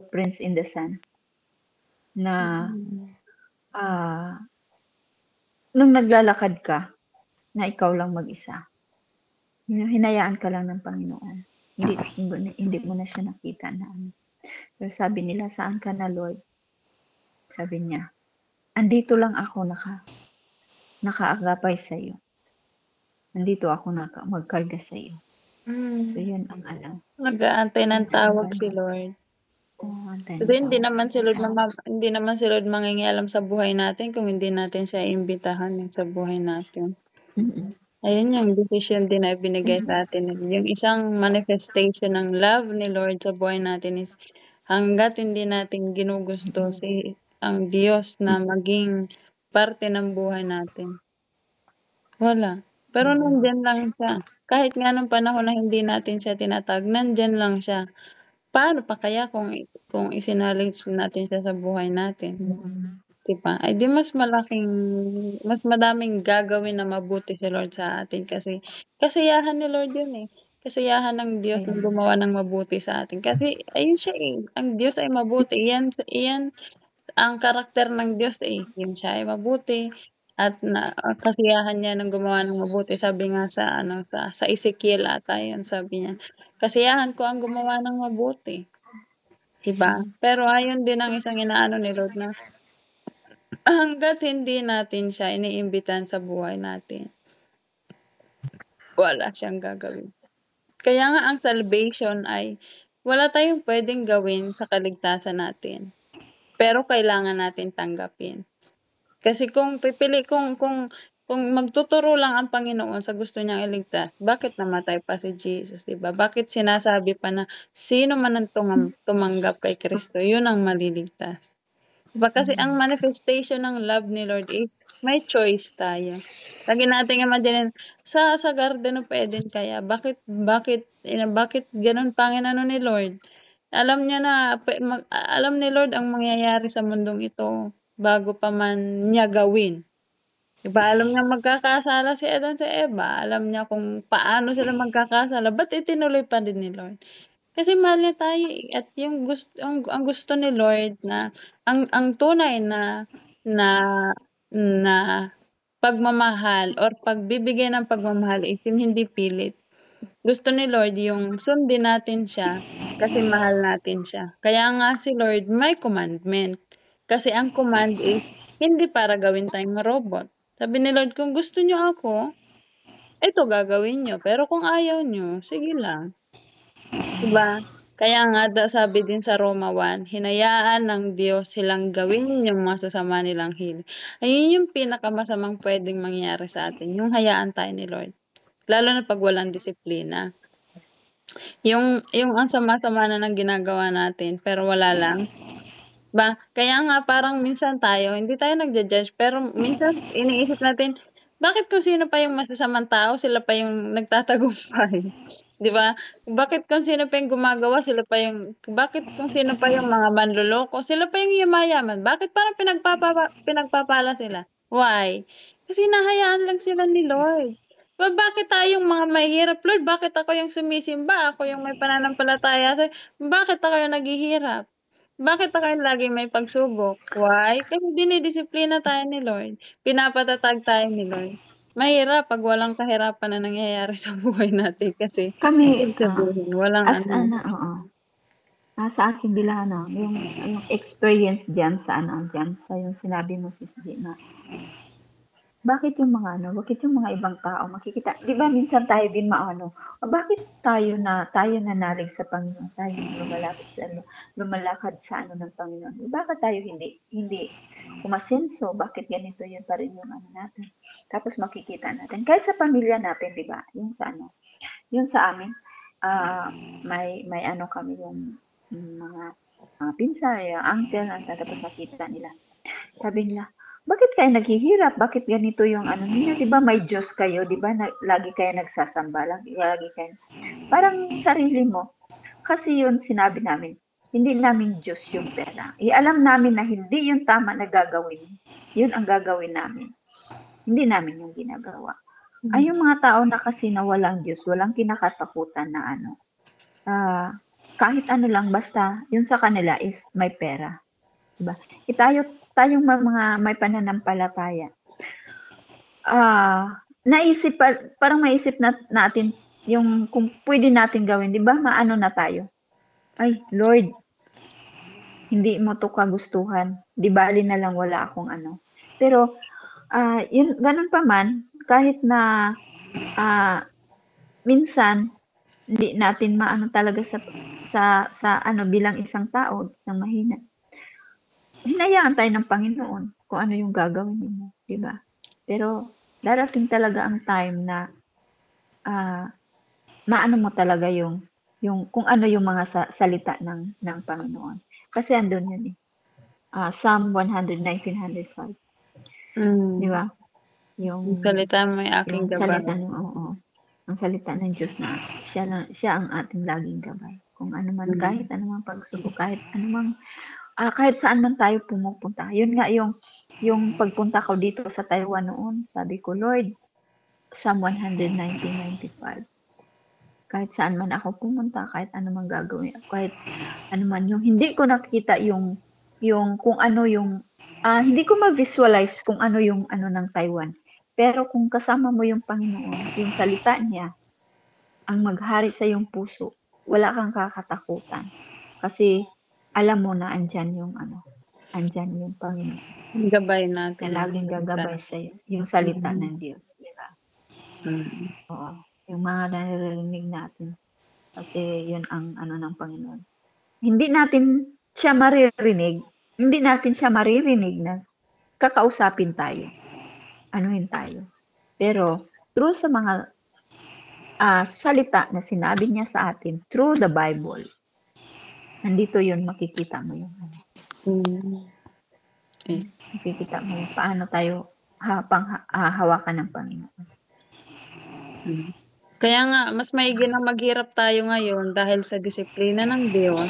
Prince in the Sun na Mm. nung naglalakad ka na ikaw lang mag-isa, hinayaan ka lang ng Panginoon. Hindi mo na siya nakita na ano. Pero sabi nila, saan ka na Lord? Sabi niya, andito lang ako nakaagapay sa iyo. Andito ako magkarga sa iyo. So Hmm. yun ang ano, Nag-aantay ng yun ang tawag si ganda. Lord. Oo, antay Kasi ng tawag sa Lord. hindi naman si Lord mangingialam sa buhay natin kung hindi natin siya iimbitahan sa buhay natin. Mm. Ayun yung desisyon din na ibinigay sa Mm. atin. Yung isang manifestation ng love ni Lord sa buhay natin is hangga't hindi natin ginugusto ang Diyos na maging parte ng buhay natin. Wala. Pero Oo. nandiyan lang siya. Kahit nga nung panahon na hindi natin siya tinatag, nandiyan lang siya. Paano pa kaya kung isinalin natin siya sa buhay natin, Mm. 'di ba? Ay di mas madaming gagawin na mabuti si Lord sa atin kasi kasiyahan ni Lord 'yun, eh. Kasiyahan ng Diyos Kaya na gumawa ng mabuti sa atin kasi ayun siya, eh, ang Diyos ay mabuti. Iyan ang karakter ng Diyos, eh, yung siya ay mabuti at kasiyahan niya ng gumawa ng mabuti. Sabi nga sa ano, sa Ezekiel ata yun, sabi niya, "Kasiyahan ko ang gumawa ng mabuti." 'Di ba? Pero ayon din ang isang inaano ni Lord na hangga't hindi natin siya iniimbitahan sa buhay natin, wala siyang gagawin. Kaya nga ang salvation ay wala tayong puwedeng gawin sa kaligtasan natin, pero kailangan natin tanggapin. Kasi kung magtuturo lang ang Panginoon sa gusto niyang iligtas, bakit namatay pa si Jesus, 'di ba? Bakit sinasabi pa na sino man ang tumanggap kay Kristo, yun ang maliligtas. 'Di ba kasi ang manifestation ng love ni Lord is may choice tayo. Lagi nating imaginin, sa Garden of Eden kaya bakit gano'n pang-inano ni Lord? Alam niya na alam ni Lord ang mangyayari sa mundong ito bago pa man niya gawin. 'Di ba alam niyang magkakasala si Adan sa Eva, alam niya kung paano sila magkakasala, ba't itinuloy pa din ni Lord? Kasi mahal niya tayo, eh, at yung ang gusto ni Lord na ang tunay na na pagmamahal or pagbibigay ng pagmamahal is yung hindi pilit. Gusto ni Lord yung sundin natin siya kasi mahal natin siya. Kaya nga si Lord may commandment. Kasi ang command is hindi para gawin tayong robot. Sabi ni Lord, kung gusto niyo ako, ito gagawin niyo. Pero kung ayaw niyo, sige lang. 'Di ba? Kaya nga sabi din sa Roma 1, hinayaan ng Diyos silang gawin yung masasama nilang hilig. Ayun yung pinakamasamang puwedeng mangyari sa atin, yung hayaan tayo ni Lord. Lalo na 'pag walang disiplina. Yung ang sama-sama na ng ginagawa natin pero wala lang, ba? Kaya nga parang minsan tayo hindi tayo nagja-judge pero minsan iniisip natin, bakit kung sino pa yung masasamang tao sila pa yung nagtatagumpay, 'di ba? Bakit kung sino pa yung gumagawa bakit kung sino pa yung mga manloloko sila pa yung yumayaman, bakit parang pinagpapala sila? Why? Kasi hinahayaan lang sila ni Lord. Bakit tayong mga mahihirap, "Lord, bakit ako yung sumisimba, ako yung may pananampalataya sa'yo, bakit ako yung naghihirap? Bakit ako yung laging may pagsubok?" Why? Kasi dinidisiplina tayo ni Lord, pinapatatag tayo ni Lord. Mahirap 'pag walang kahirapan na nangyayari sa buhay natin kasi Kami, ibig sabihin walang as ano, ano, oo. Sa akin bilang ano, yung experience diyan sa ano, diyan sa yung sinabi mo Sis G na bakit yung mga ibang tao makikita, 'di ba minsan tayo din maano, bakit tayo nanalig sa Panginoon, tayo lumalakad sa ano ng Panginoon, bakit tayo hindi umasenso, bakit ganito yun pa rin yung ano natin. Tapos makikita natin kahit sa pamilya natin, 'di ba? Yung sa amin, ah, may ano kami yung mga pinsan, yung uncle, tapos nakita nila. Sabi nila, bakit kayo naghihirap? Bakit ganito yung ano ninyo? Di ba may Diyos kayo? Di ba lagi kayo nagsasamba? Lagi kayo. Parang sarili mo. Kasi yun sinabi namin, hindi namin Diyos yung pera. Alam namin na hindi yung tama na gagawin. Yun ang gagawin namin. Hindi namin yung ginagawa. Ay, yung mga tao na kasi na walang Diyos, walang kinakatakutan na ano, ah, kahit ano lang basta yung sa kanila is may pera, 'di ba? Tayong mga may pananampalataya, naisip parang maisip natin yung kung pwede natin gawin, 'di ba maano na tayo, "Ay Lord, hindi mo 'to kagustuhan, 'di bale na lang wala akong ano." Pero, yun gano'n pa man kahit na, ah, minsan hindi natin maano talaga sa ano bilang isang tao, isang mahina. Hinayaan tayo ng Panginoon kung ano yung gagawin mo, 'di ba? Pero darating talaga ang time na, ah, maano mo talaga yung kung ano yung mga salita ng Panginoon. Kasi andun yun, eh, Psalm 119:105, 'di Hmm, ba? ang Yung salita mo ay aking yung gabay. salita ng oo, ang salita ng Diyos na siya ang ating laging gabay. Kung ano man, kahit Hmm, anumang pagsubok, kahit anumang kahit saan man tayo pumupunta. Yun nga yung pagpunta ko dito sa Taiwan noon, sabi ko, Lord, Psalm 119:95. Kahit saan man ako pumunta, kahit ano man gagawin, kahit ano man yung hindi ko nakita yung kung ano yung hindi ko ma-visualize kung ano yung ano ng Taiwan. Pero kung kasama mo yung Panginoon, yung salita niya, ang maghari sa iyong puso, wala kang kakatakutan. Kasi alam mo na andiyan yung ano, andiyan yung Panginoon gabay na natin yung laging salita. gagabay sa'yo, yung salita Mm, ng Diyos, 'di ba? mm. Oo, yung mga naririnig natin kasi yun ang ano ng Panginoon. Hindi natin siya maririnig, hindi natin siya maririnig na kakausapin tayo, anuhin tayo. Pero through sa mga, salita na sinabi niya sa atin through the Bible, nandito yun makikita mo yung ano, Hmm, eh, makikita mo yung paano tayo hawakan ng Panginoon. hmm. Kaya nga mas maigi na maghirap tayo ngayon dahil sa disiplina ng Diyos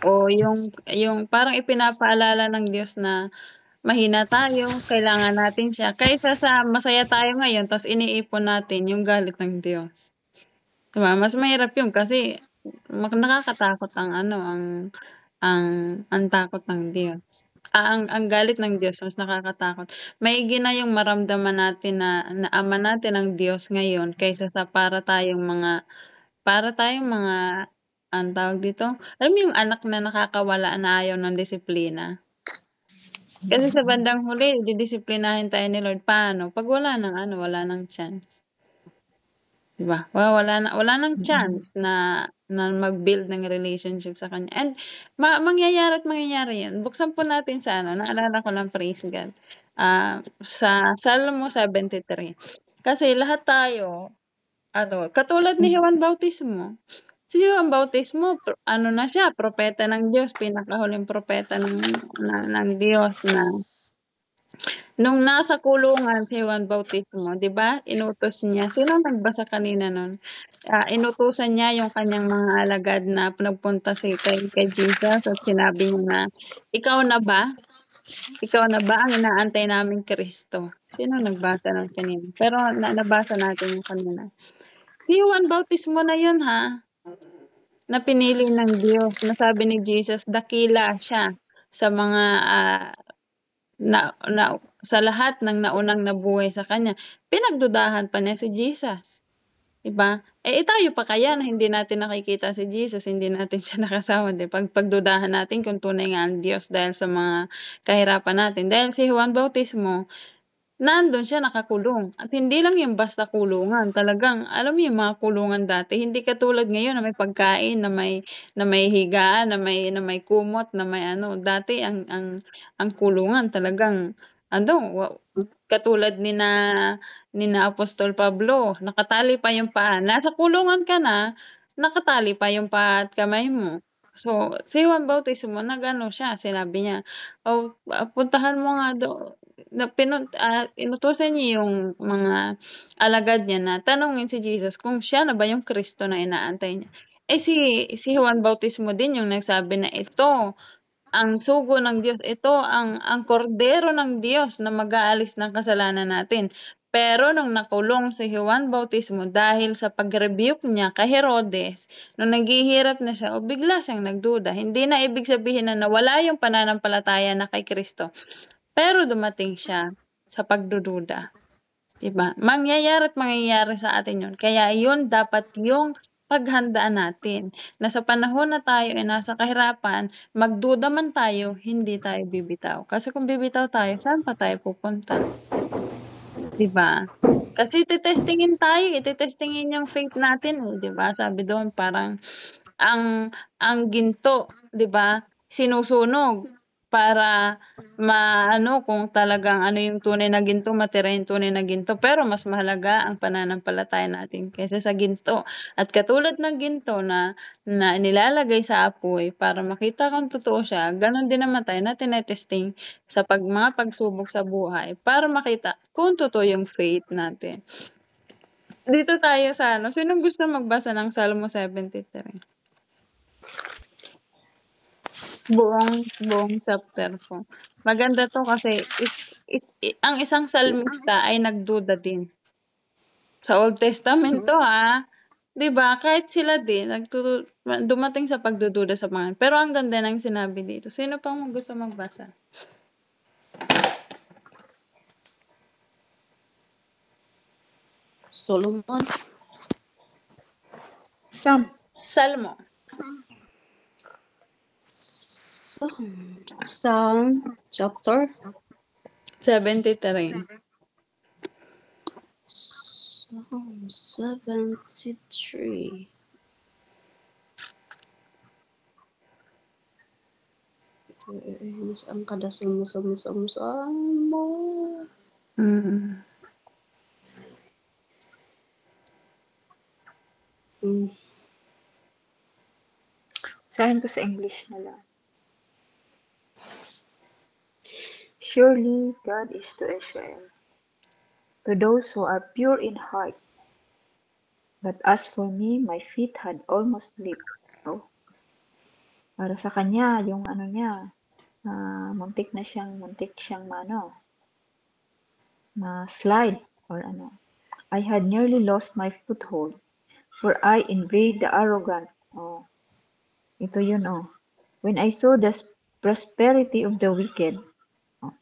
o yung parang ipinapaalala ng Diyos na mahina tayo, kailangan natin siya, kaysa sa masaya tayo ngayon ta's iniipon natin yung galit ng Diyos. 'Di ba, mas mahirap yun kasi nakakatakot ang ano, ang ang takot ng Diyos. Ang galit ng Diyos mas nakakatakot. Maigi na yung maramdaman natin na ama natin ang Diyos ngayon kaysa sa para tayong mga anong tawag dito, alam mo yung anak na nakakawala na ayaw ng disiplina? Kasi sa bandang huli didisiplinahin tayo ni Lord, paano 'pag wala ng ano, wala ng chance, 'di ba? Wala ng Mm, chance na mag-build ng relationship sa kanya and mangyayari 'yan. Buksan po natin sa ano, naalala ko lang, praise God, sa Salmo 73. Kasi lahat tayo ano, katulad ni hmm, Juan Bautismo. Si Juan Bautismo ano na siya, propeta ng Diyos, pinakahuling propeta ng Diyos na nung nasa kulungan si Juan Bautismo, 'di ba, inutos niya, sino nagbasa kanina nun? Inutusan niya yung kanyang mga alagad na nagpunta kay Jesus at sinabi niya na, "Ikaw na ba? Ikaw na ba ang inaantay naming Kristo?" Sino nagbasa nun kanina? Pero nabasa natin yung kanina. Si Juan Bautismo na yun, ha, na pinili ng Diyos, na sabi ni Jesus dakila siya sa mga, na na sa lahat ng naunang nabuhay sa kanya, pinagdudahan pa niya si Jesus, 'di ba? Tayo pa kaya na hindi natin nakikita si Jesus, hindi natin siya nakasama, 'di ba? Pagdudahan natin kung tunay nga ang Diyos dahil sa mga kahirapan natin. Dahil si Juan Bautismo nandun siya nakakulong at hindi lang yung basta kulungan, talagang alam mo yung mga kulungan dati, hindi katulad ngayon na may pagkain, na may higaan, na may kumot, na may ano. Dati ang kulungan talagang ano, katulad nina Apostol Pablo, nakatali pa yung paa. Nasa kulungan ka na, nakatali pa yung paa at kamay mo. So, si Juan Bautismo nag-ano siya, sinabi niya, "Oh, puntahan mo nga inutusan niya yung mga alagad niya na tanungin si Jesus kung siya na ba yung Kristo na inaantay niya." Si Juan Bautismo din yung nagsabi na ito ang sugo ng Diyos, ito ang kordero ng Diyos na mag-aalis ng kasalanan natin. Pero nung nakulong si Juan Bautismo dahil sa pag-rebuke niya kay Herodes, nung naghihirap na siya, bigla siyang nagduda. Hindi na ibig sabihin na nawala yung pananampalataya na kay Kristo, pero dumating siya sa pagdududa, 'di ba? Mangyayari at mangyayari sa atin yun. Kaya yun dapat yung paghandaan natin, na sa panahon na tayo ay nasa kahirapan, magduda man tayo, hindi tayo bibitaw. Kasi kung bibitaw tayo, saan pa tayo pupunta? 'Di ba? Kasi te-testingin tayo, eh, te-testingin yung faith natin, eh, 'di ba? Sabi doon parang ang ginto, 'di ba, sinusunog para maano kung talagang ano yung tunay na ginto, matira yung tunay na ginto. Pero mas mahalaga ang pananampalataya natin kaysa sa ginto. At katulad ng ginto na na nilalagay sa apoy para makita kung totoo siya, gano'n din naman tayo na tine-testing sa mga pagsubok sa buhay para makita kung totoo yung faith natin. Dito tayo sa ano, sinong gusto magbasa ng Salmo 73? Buong chapter po. Maganda 'to kasi ang isang salmista ay nagduda din. Sa Old Testament 'to, 'di ba? Kahit sila din dumating sa pagdududa sa mga pero ang ganda ng sinabi dito. Sino pang gusto magbasa? Solomon. Salmo. Psalm chapter 73. Psalm 73. Ang kada salmo. Mm. Sahin ko sa English na lang. Surely God is to Israel, to those who are pure in heart. But as for me, my feet had almost leaped. Oh. Para sa kanya, yung ano niya, muntik siyang slide or ano. I had nearly lost my foothold, for I envied the arrogant. Oh, ito yun, oh. When I saw the prosperity of the wicked, oh.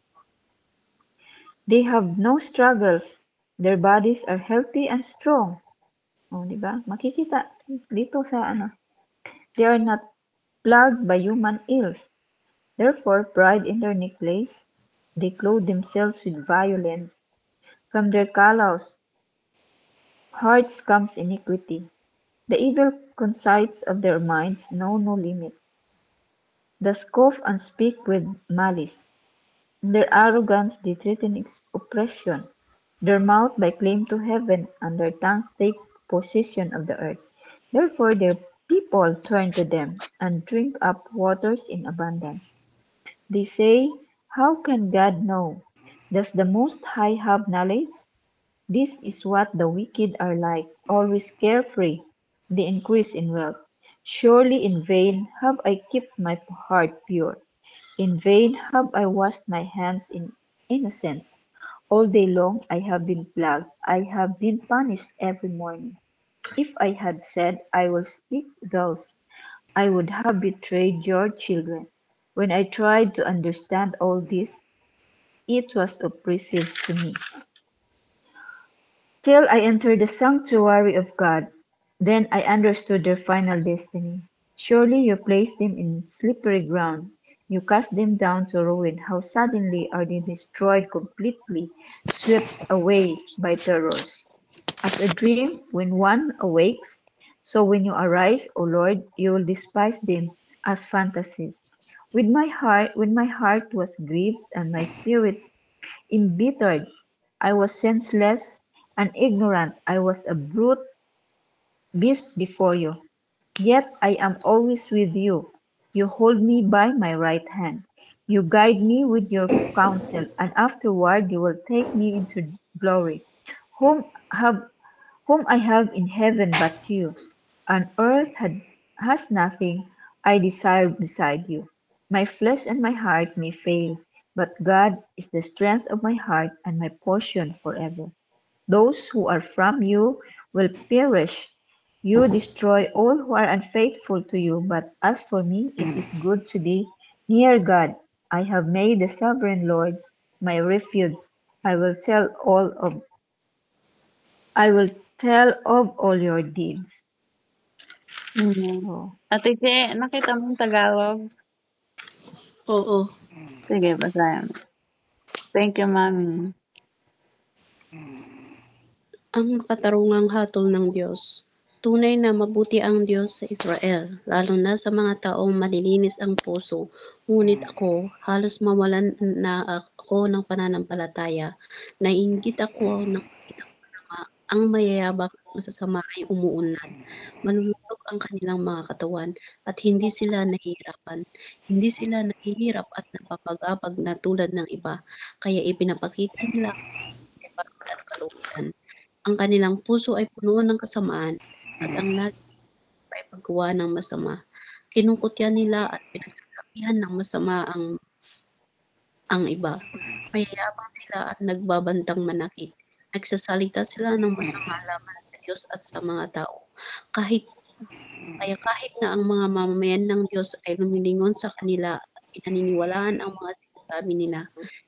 They have no struggles. Their bodies are healthy and strong. Oh, di ba? Makikita dito sa ano. They are not plagued by human ills. Therefore, pride in their necklace, they clothe themselves with violence. From their callous hearts comes iniquity. The evil conceits of their minds know no limits. They scoff and speak with malice. In their arrogance they threaten oppression. Their mouth by claim to heaven, and their tongues take possession of the earth. Therefore their people turn to them, and drink up waters in abundance. They say, How can God know? Does the Most High have knowledge? This is what the wicked are like, always carefree. They increase in wealth. Surely in vain have I kept my heart pure. In vain have I washed my hands in innocence. All day long I have been plagued. I have been punished every morning. If I had said, I will speak thus, I would have betrayed your children. When I tried to understand all this, it was oppressive to me. Till I entered the sanctuary of God, then I understood their final destiny. Surely you placed them in slippery ground. You cast them down to ruin. How suddenly are they destroyed completely, swept away by terrors. As a dream when one awakes, so when you arise, O Lord, you will despise them as fantasies. When my heart was grieved and my spirit embittered, I was senseless and ignorant. I was a brute beast before you. Yet I am always with you. You hold me by my right hand. You guide me with your counsel, and afterward you will take me into glory. Whom have whom I have in heaven but you, and earth has nothing I desire beside you. My flesh and my heart may fail, but God is the strength of my heart and my portion forever. Those who are from you will perish. You destroy all who are unfaithful to you, but as for me, it is good to be near God. I have made the sovereign Lord my refuge. I will tell all of I will tell of all your deeds. Mm. Oh. Ate Che, nakita mo yung Tagalog? Oo. Sige, basahin mo. Thank you, Mami. Ang makatarungang hatol ng Diyos. Tunay na mabuti ang Diyos sa Israel, lalo na sa mga taong malilinis ang puso. Ngunit ako, halos mawalan na ako ng pananampalataya. Naiinggit ako ng ang mayayabang at masasama ay umuunlad. Malulunok ang kanilang mga katawan at hindi sila nahihirapan. Hindi sila nahihirap at napapagabag na tulad ng iba. Kaya ipinapakita nila ang at kalupitan. Ang kanilang puso ay puno ng kasamaan at ang lagi ay paggawa ng masama. Kinukutya nila at pinagsasabihan ng masama ang iba. Mayayabang sila at nagbabantang manakit. Nagsasalita sila ng masama laban sa Diyos at sa mga tao. Kahit na ang mga mamamayan ng Diyos ay lumilingon sa kanila at pinaniniwalaan ang mga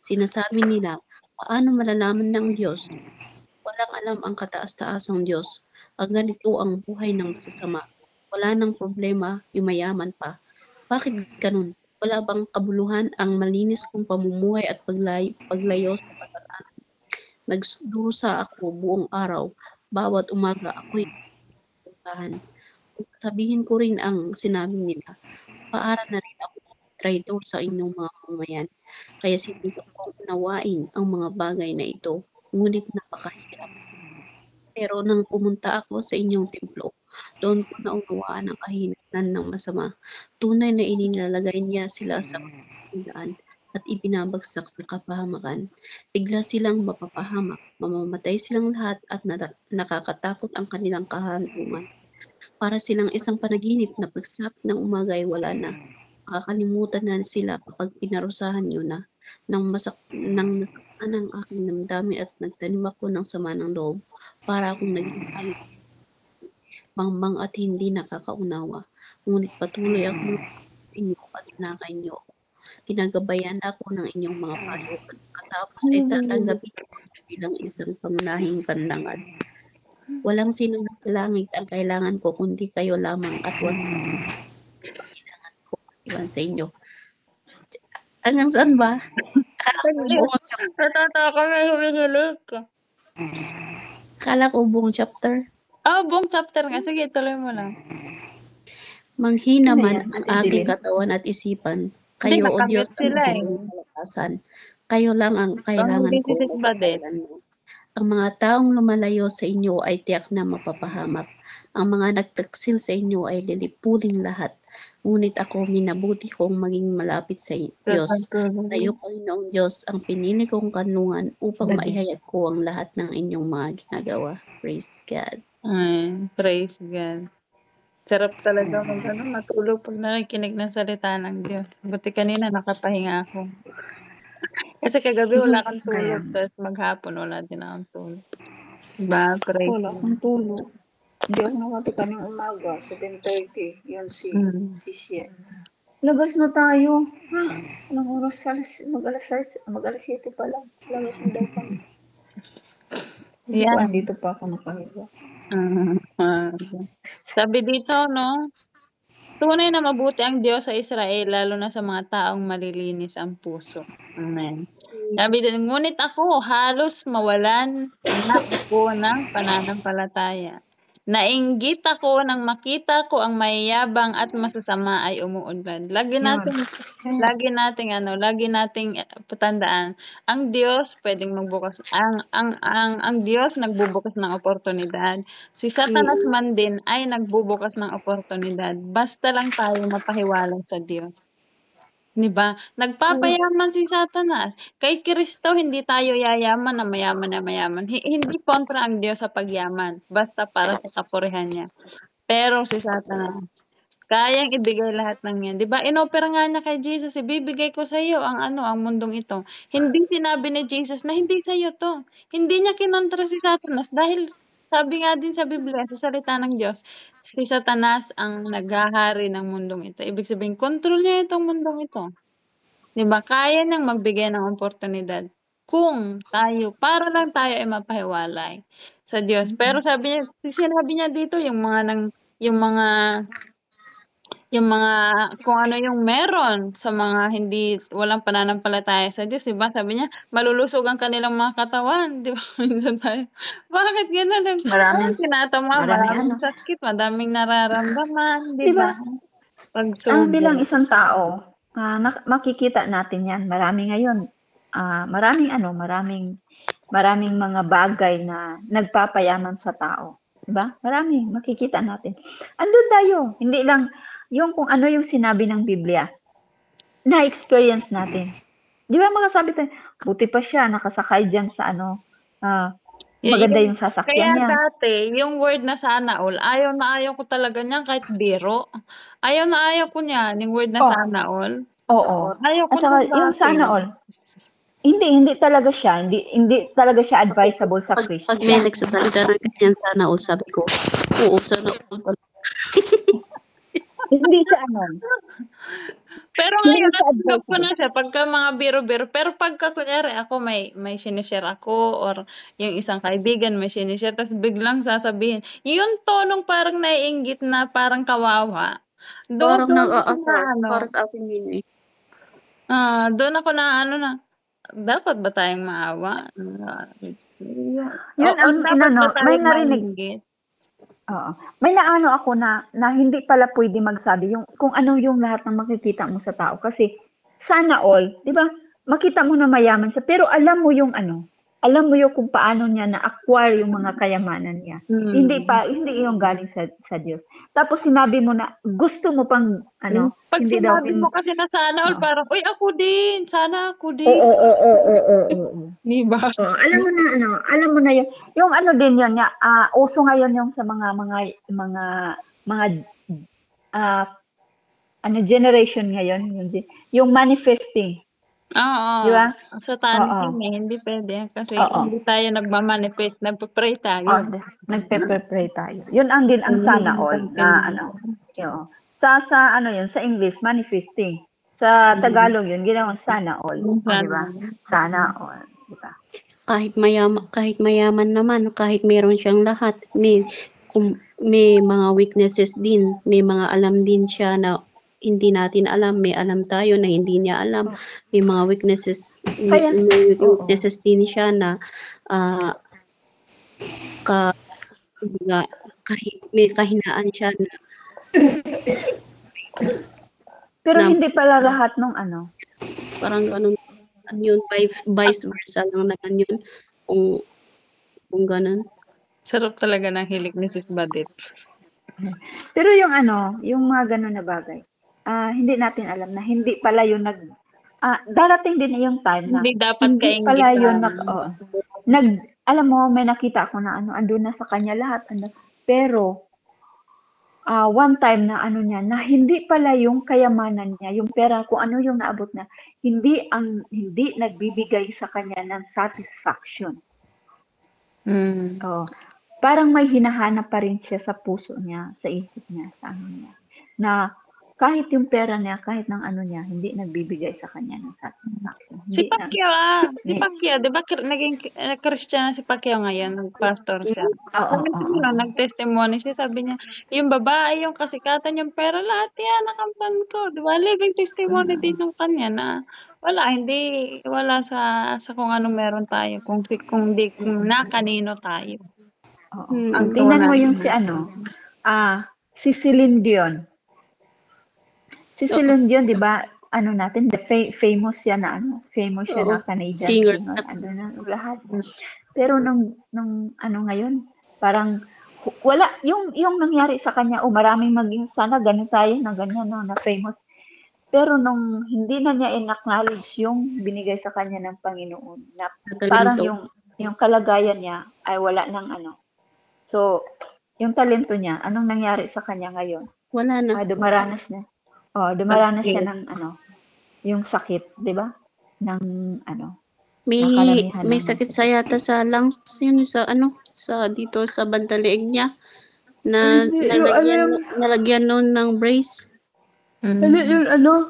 sinasabi nila, paano malalaman ng Diyos? Walang alam ang kataas-taasang Diyos. Ang ganito ang buhay ng masasama. Wala ng problema, yumayaman pa. Bakit ganun? Wala bang kabuluhan ang malinis kong pamumuhay at paglayo sa kasalanan? Nagdurusa ako buong araw. Bawat umaga ako'y puntahan. Kung sabihin ko rin ang sinabi nila, paara na rin ako traitor sa inyong mga mamamayan. Kaya sinubukan kong unawain ang mga bagay na ito, ngunit napakahirap. Pero nang pumunta ako sa inyong templo, doon ko naunawaan ang kahinatnan ng masama. Tunay na inilalagay niya sila sa daan at ibinabagsak sa kapahamakan. Bigla silang mapapahamak, mamamatay silang lahat at nakakatakot ang kanilang kahantungan. Para silang isang panaginip na pagsapit ng umaga ay wala na. Makakalimutan na sila kapag pinarusahan niyo na. Nang nasaktan ang aking damdamin at nagtanim ako ng sama ng loob, para akong naging hayop, mangmang at hindi nakakaunawa. Ngunit patuloy akong inyo at tinakay niyo ako. Ginagabayan ako ng inyong mga payo at pagkatapos ay tatanggapin ko kayo bilang isang pangunahing panlangad. Walang sino sa langit ang kailangan ko kundi kayo lamang at walang kailangan ko iwan sa inyo. Hanggang saan ba? Natatawa ka, may humihilik. Akala ko buong chapter. Buong chapter nga. Sige, tuloy mo lang. Manghina Ano man yan, ang Ate aking Jeline? katawan at isipan. Hindi, Kayo, O nakamute Diyos, ang sila eh. aking kalakasan. Kayo lang ang kailangan ko This is Badet. magkakailanman. Ang mga taong lumalayo sa inyo ay tiyak na mapapahamak. Ang mga nagtaksil sa inyo ay lilipuling lahat. Ngunit ako, minabuti kong maging malapit sa Diyos. Kayo, Panginoong Diyos, ang pinili kong kanlungan upang maihayag ko ang lahat ng inyong mga ginagawa. Praise God. Praise God. Sarap talaga matulog pag nakikinig ng salita ng Diyos. Buti kanina nakapahinga ako. Kasi kagabi wala kang tulog, tapos maghapon wala din akong tulog. Diba? Praise Wala akong tulog. Hindi ako nakatika ng umaga, 7:30. Yun si Shia. Labas na tayo. Ha? Anong oras? Mag-alas 7 pa lang. Labas na daw kami. Yeah. Dito pa ako nakahiga. Sabi dito, no? Tunay na mabuti ang Diyos sa Israel, lalo na sa mga taong malilinis ang puso. Amen. Sabi din, ngunit ako, halos mawalan na ako ng pananampalataya. Nainggit ako nang makita ko ang mayayabang at masasama ay umuunlad. Lagi nating patandaan, ang Diyos pwedeng magbukas, ang Diyos nagbubukas ng oportunidad. Si Satanas man din ay nagbubukas ng oportunidad. Basta lang tayo mapahiwala sa Diyos. 'Di ba? Nagpapayaman si Satanas. Kay Kristo hindi tayo yayaman na mayaman. Hindi kontra ang Diyos sa pagyaman, basta para sa kapurihan niya. Pero si Satanas, Kayang ibigay lahat ng 'yan, 'di ba inoffer nga niya kay Jesus, "Ibibigay ko sa'yo ang ano, ang mundong ito." Hindi sinabi ni Jesus na, "Hindi sa'yo 'to." Hindi niya kinontra si Satanas dahil sabi nga din sa Biblia, sa salita ng Diyos, si Satanas ang naghahari ng mundong ito. Ibig sabihin kontrol niya itong mundong ito. 'Di ba, kaya niyang magbigay ng oportunidad kung para lang tayo ay mapahiwalay sa Diyos. Pero sinabi niya dito yung mga kung ano yung meron sa mga walang pananampalataya sa Diyos, 'di ba? Sabi niya, malulusog ang kanilang mga katawan, 'di ba? Minsan tayo, bakit gano'n? Maraming Maraming ano. sakit, madaming nararamdaman, 'di 'Di ba? ba? Bilang Pagsubok. isang tao, makikita natin 'yan. Marami ngayon, maraming mga bagay na nagpapayaman sa tao, 'di ba? Marami makikita natin. Andun tayo, hindi lang yung kung ano yung sinabi ng Biblia, na-experience natin. 'Di ba makasabi tayo, buti pa siya nakasakay diyan sa maganda yung Kaya sasakyan niya. dati, yung word na sana all, ayaw na ayaw ko talaga niyan kahit biro. Ayaw na ayaw ko niyan, yung word na Oh, sana all. oo. Ayaw ko At saka nun yung dati. sana all, hindi talaga siya, hindi talaga siya advisable sa Pag may Christian. nagsasalita ng ganyan, sana all, sabi ko, oo, sana all talaga. Hindi siya Pero hindi ngayon, siya natanggap ko advisable. na siya pagka mga biro-biro. Pero pagka kunyari ako may sinishare ako or yung isang kaibigan may sinishare tapos biglang sasabihin, yung tonong parang naiinggit na parang kawawa. Doon Parang doon ako na nag-aasar, ano, para sa akin yun eh. doon ako na ano na, dapat ba tayong maawa? Yun O ang dapat ba may tayong narinig. mainggit? Oo. May naano ako na hindi pala pwede magsabi yung kung ano yung lahat ng makikita mo sa tao kasi sana all, 'di ba? Makita mo na mayaman siya pero alam mo yung kung paano niya na-acquire yung mga kayamanan niya. Hindi yung galing sa Diyos. Tapos sinabi mo na gusto mo pang Pag hindi daw sinabi mo kasi na sana all oo. parang, "Uy ako din, sana ako Oo, din." oo, oo, oo, oo. 'Di ba? Oo, alam mo na yung din yun nga, uso ngayon yung sa mga ah, generation ngayon, yung manifesting, di Oo, ba? Oo, Satanism, eh, hindi puwede yan kasi oo. hindi tayo nagma-manifest, nagpe-pray tayo. Nagpe-pray tayo. Yun ang din ang sana all na oo. Sa English, manifesting. Sa Tagalog yun, ginawang sana all. O, di ba? Sana all. Di ba? Kahit mayaman naman, kahit meron siyang lahat, may mga weaknesses din, may mga alam din siya na hindi natin alam, may alam tayo na hindi niya alam, may mga weaknesses, may weaknesses din siya na may kahinaan siya na pero hindi pala lahat nung parang ganun yun, vice versa lang naman yun kung ganun. Sarap talaga ng hilig ni Sis Badit. Pero yung mga ganun na bagay, hindi natin alam na hindi pala yun darating din yung time na Hindi dapat hindi pala yun kainggitan. alam mo, may nakita ako na andun na sa kanya lahat, pero one time na niya, na hindi pala yung kayamanan niya, yung pera, kung ano yung naabot na, hindi nagbibigay sa kanya ng satisfaction. Oh, parang may hinahanap pa rin siya sa puso niya, sa isip niya, sa niya, na kahit yung pera niya, kahit ng niya, hindi nagbibigay sa kanya ng satisfaction. Si Pacquiao, 'di ba naging Christian na si Pacquiao ngayon, nag-pastor siya. Sabi niya nag-testimony siya, sabi niya, yung babae, yung kasikatan, yung pera, lahat yan nakamtan ko, 'di ba? Living testimony din yung kanya na wala sa kung anong meron tayo, kung na kanino tayo. Ang Tingnan mo tunay. yung si Celine Dion. Si Celine Dion, 'di ba? Famous siya na Canadian singer. Na lahat. Pero nung ngayon, parang wala yung nangyari sa kanya, maraming maging sana ganun tayo na ganyan na famous. Pero nung hindi na niya in-acknowledge yung binigay sa kanya ng Panginoon, na parang yung kalagayan niya ay wala ng So, yung talento niya, anong nangyari sa kanya ngayon? Wala na. Dumaranas na. Dumaranas siya Okay. ng yung sakit, 'di ba? Ng May karamihan may ng sakit sa sakit. yata sa lungs yun, sa dito sa bandang leeg niya na Hindi, yung nalagyan nun ng brace. hindi, Mm.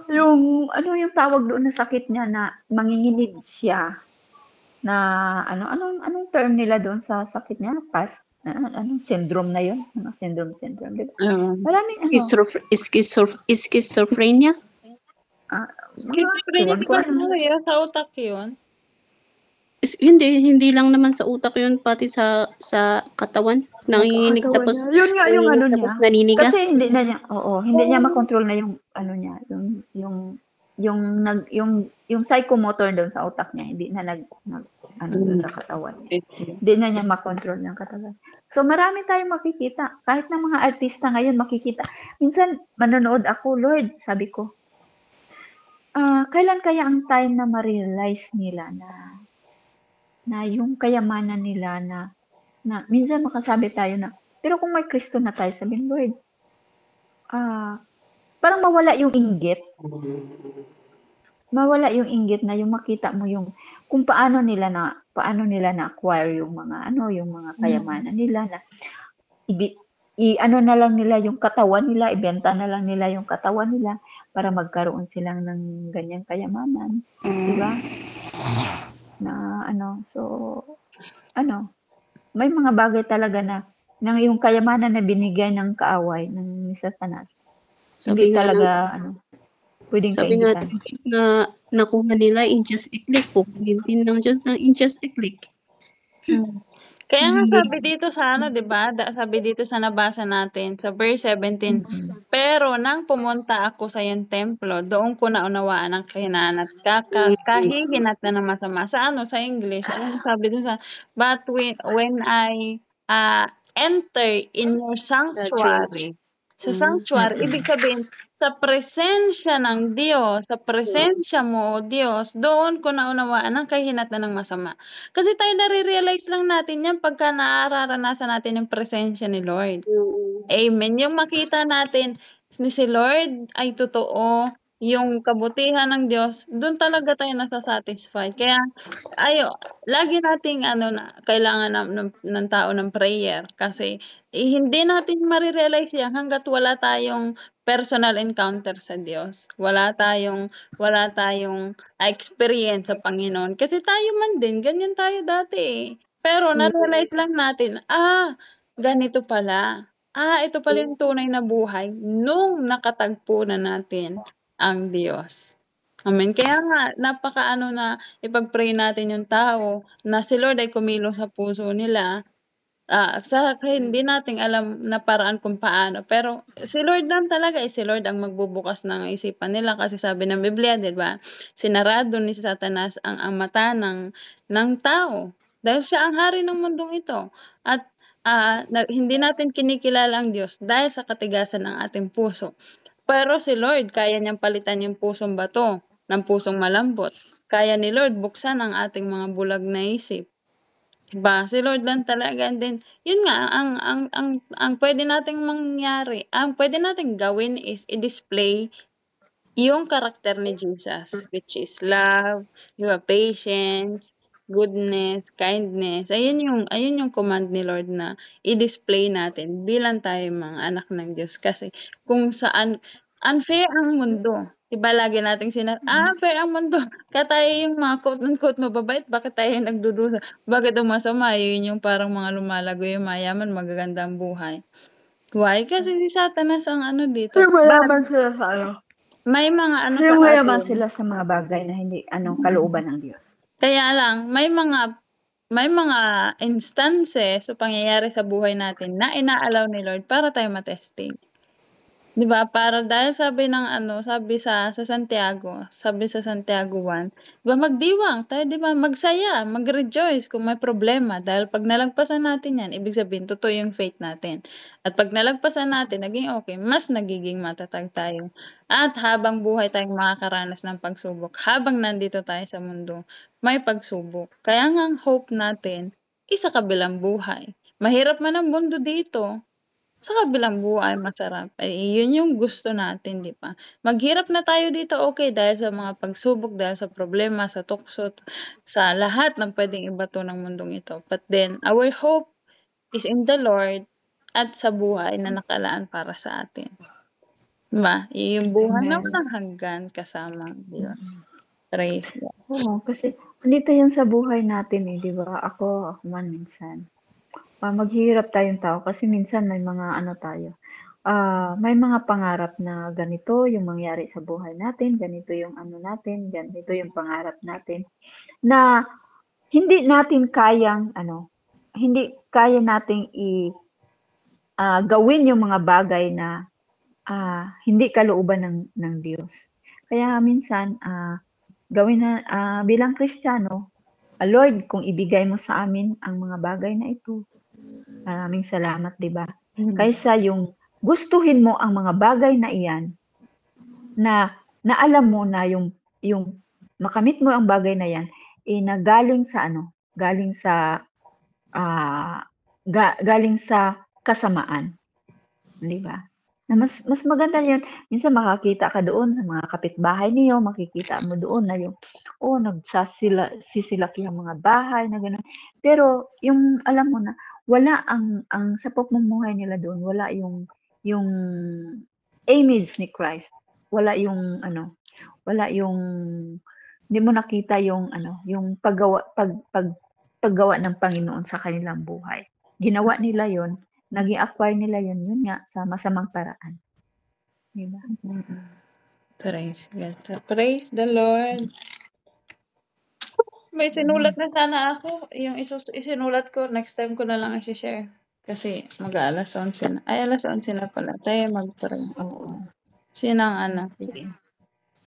yung tawag doon na sakit niya na manginginig siya na anong term nila doon sa sakit niya? Anong syndrome na yun? Syndrome, 'di ba? Oo. Maraming Schizophrenia? mga Schizophrenia, ewan 'di ko ba ano. sa utak 'yun? Hindi lang naman sa utak yun, pati sa katawan. Nanginginig Katawan tapos niya. Yun nga yung ano niya. naninigas. Kasi hindi niya makontrol na yung niya, yung psychomotor doon sa utak niya, hindi na doon Hmm, sa katawan niya. ito. Hindi na niya makontrol ng katawan. So marami tayong makikita. Kahit ng mga artista ngayon makikita. Minsan manonood ako, Lord, sabi ko, kailan kaya ang time na ma-realize nila na yung kayamanan nila na minsan makasabi tayo na, pero kung may Kristo na tayo, sabihin, Lord, parang mawala yung inggit. Mawala yung inggit na yung makita mo yung kung paano nila na-acquire yung mga kayamanan nila na na lang nila yung katawan nila, ibenta na lang nila yung katawan nila para magkaroon silang ng ganyang kayamanan, 'di ba? Na may mga bagay talaga na yung kayamanan na binigay ng kaaway ng Satanas, hindi Sabi nga ng talaga pwedeng sabi nga kainggitan. ng Diyos na nakuha nila in just a click, kukunin din ng Diyos na in just a click. Hmm. Kaya nga sabi dito sa 'di ba, sabi dito sa nabasa natin sa verse 17, Mm. "Pero nang pumunta ako sa iyong templo, doon ko naunawaan ang kahinaan at kahihinatnan ng masama." Sa sa English, anong sabi dun "But when I, enter in your sanctuary." Sa sanctuary, ibig Mm. sabihin sa presensya ng Diyos, sa presensya mo, O Diyos, doon ko naunawaan ang kahinatnan ng masama. Kasi tayo nare-realize lang natin 'yan pagka nararanasan natin yung presensya ni Lord. Amen. Yung makita natin ni si Lord ay totoo, yung kabutihan ng Diyos, dun talaga tayo nasa-satisfy. Kaya lagi nating na kailangan ng tao ng prayer kasi, hindi natin mare-realize 'yan hangga't wala tayong personal encounter sa Diyos. Wala tayong experience sa Panginoon. Kasi tayo man din ganyan tayo dati, eh. Pero na-realize lang natin, ganito pala. Ito pala yung tunay na buhay nung nakatagpo na natin ang Diyos. Amen. Kaya nga napakaano na ipag-pray natin yung tao na si Lord ay kumilos sa puso nila, sa hindi natin alam na paraan kung paano. Pero si Lord lang talaga, si Lord ang magbubukas ng isipan nila kasi sabi ng Biblia, 'di ba? Sinarado ni Satanas ang mata ng tao dahil siya ang hari ng mundong ito at hindi natin kinikilala ang Diyos dahil sa katigasan ng ating puso. Pero si Lord kaya niyang palitan yung pusong bato ng pusong malambot. Kaya ni Lord buksan ang ating mga bulag na isip. 'Di ba? Si Lord lang talaga and then yun nga ang puwede nating mangyari, ang puwede nating gawin is i-display yung karakter ni Jesus, which is love, 'di ba, patience, goodness, kindness. Ayun yung command ni Lord na i-display natin bilang tayo mga anak ng Diyos. Kasi kung saan unfair ang mundo, 'di ba lagi nating unfair ang mundo, kaya tayo yung mga quote unquote mababait, bakit tayo yung nagdudusa? Bakit ang masama yun yung parang mga lumalago, yung mayaman, magaganda ang buhay. Why? Kasi si Satanas ang dito. Yung But mayaman sila sa may mga sa yung mayaman atin, sila sa mga bagay na hindi kalooban ng Diyos. kaya lang may mga instances o pangyayari sa buhay natin na ina-allow ni Lord para tayo matesting. 'Di ba, para dahil sabi sa Santiago 1, 'di ba magdiwang tayo, 'di ba, magsaya, mag-rejoice kung may problema dahil 'pag nalagpasan natin 'yan, ibig sabihin totoo yung faith natin. At 'pag nalagpasan natin, naging okey, mas nagiging matatag tayo. At habang buhay tayong makakaranas ng pagsubok, habang nandito tayo sa mundo, may pagsubok. Kaya nga ang hope natin is sa kabilang buhay. Mahirap man ang mundo dito, sa kabilang buhay masarap. Eh, yun yung gusto natin, 'di ba? Maghirap na tayo dito, okay, dahil sa mga pagsubok, dahil sa problema, sa tukso, sa lahat ng puwedeng ibato ng mundong ito. But then, our hope is in the Lord at sa buhay na nakalaan para sa atin, 'di ba? Yung buhay na Amen. walang hanggan kasama yun. Praise God. Oo, kasi andito 'yan sa buhay natin, eh, 'di ba? Ako man minsan, maghihirap tayong tao kasi minsan may mga ano tayo, may mga pangarap na ganito yung mangyari sa buhay natin, ganito yung ano natin, ganito yung pangarap natin, na hindi natin kayang ano, hindi kaya nating gawin yung mga bagay na, hindi kalooban ng Diyos. Kaya minsan, gawin na bilang Kristiyano, Lord, kung ibigay mo sa amin ang mga bagay na ito, maraming salamat, 'di ba? Kaysa yung gustuhin mo ang mga bagay na iyan na alam mo na yung makamit mo ang bagay na 'yan, eh, na galing sa, galing sa kasamaan, 'di ba? Na mas maganda 'yun, minsan makakita ka doon sa mga kapitbahay niyo, makikita mo doon na yung, sisilaki ang mga bahay na gano'n. Pero yung alam mo na wala ang sa pamumuhay nila doon wala yung image ni Christ, wala yung ano, wala yung hindi mo nakita yung ano, yung paggawa ng Panginoon sa kanilang buhay. Ginawa nila 'yun, naging acquire nila 'yun, 'yun nga sa masamang paraan, 'di ba? Praise God. So, praise the Lord. May sinulat na sana ako, yung isinulat ko next time ko na lang i-she-share. Kasi mag-a-11:00 na. Ay, 11:00 na pala, tayo mag-pray. Oo, Sino ang ano? sige.